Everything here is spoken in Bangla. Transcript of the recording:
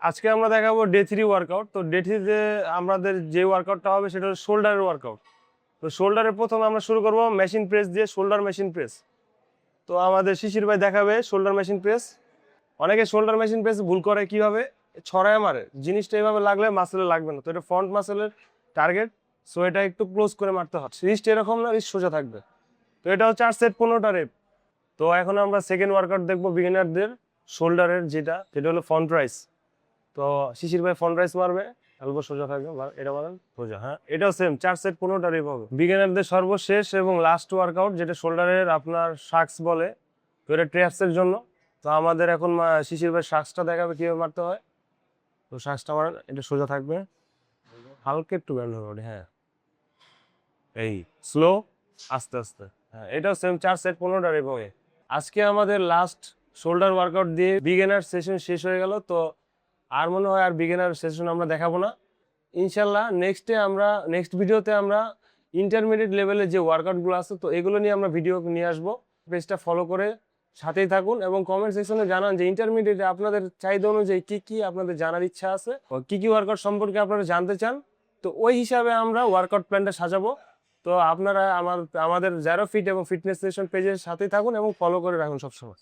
আজকে আমরা দেখাবো ডে 3 ওয়ার্কআউট। তো ডে 3 তে আমাদের যে ওয়ার্কআউটটা হবে সেটা হলো শোল্ডারের ওয়ার্কআউট। তো শোল্ডারের প্রথমে আমরা শুরু করব মেশিন প্রেস দিয়ে, শোল্ডার মেশিন প্রেস। তো আমাদের শিশির ভাই দেখাবে শোল্ডার মেশিন প্রেস। অনেকে শোল্ডার মেশিন প্রেস ভুল করে কিভাবে, ছড়ায় মারে। জিনিসটা এভাবে লাগলে মাসেলে লাগবে না। তো এটা ফ্রন্ট মাসেলের টার্গেট, সো এটা একটু ক্লোজ করে মারতে হয়। রিস্ট এরকম না, রিস্ট সোজা থাকবে। তো এটা হচ্ছে 4 সেট 15টা রেপ। তো এখন আমরা সেকেন্ড ওয়ার্কআউট দেখবো বিগিনারদের শোল্ডারের, যেটা হলো ফ্রন্ট রাইস। তো শিশির ভাই ফ্রন্ট রাইস মারবে, এলবো সোজা থাকবে, এটা মারেন সোজা। হ্যাঁ, এটাও সেম 4 সেট 15টা রেপ হবে। বিগিনারদের সর্বশেষ এবং লাস্ট ওয়ার্কআউট, যেটা শোল্ডারের আপনার শাক্স বলে, তো এটা ট্র্যাপসের জন্য। তো আমাদের এখন শিশির ভাই শাক্সটা দেখাবে কিভাবে মারতে হয়। তো শাক্সটা মারেন, এটা সোজা থাকবে, হালকা একটু ব্যান্ড হবে। হ্যাঁ, এই স্লো, আস্তে আস্তে। হ্যাঁ, এটাও সেম 4 সেট 15টা রেপ হবে। আজকে আমাদের লাস্ট শোল্ডার ওয়ার্কআউট দিয়ে বিগিনার সেশন শেষ হয়ে গেল। তো আর মনে হয় আর বিগিনার সেশন আমরা দেখাবো না। ইনশাল্লাহ নেক্সট ভিডিওতে আমরা ইন্টারমিডিয়েট লেভেলে যে ওয়ার্কআউটগুলো আছে, তো এগুলো নিয়ে আমরা ভিডিও নিয়ে আসবো। পেজটা ফলো করে সাথেই থাকুন এবং কমেন্ট সেকশনে জানান যে ইন্টারমিডিয়েটে আপনাদের চাহিদা অনুযায়ী কি কি আপনাদের জানার ইচ্ছা আছে, কি কি ওয়ার্কআউট সম্পর্কে আপনারা জানতে চান। তো ওই হিসাবে আমরা ওয়ার্কআউট প্ল্যানটা সাজাবো। তো আপনারা আমাদের জ্যারো ফিট এবং ফিটনেস সেশন পেজের সাথেই থাকুন এবং ফলো করে রাখুন সবসময়।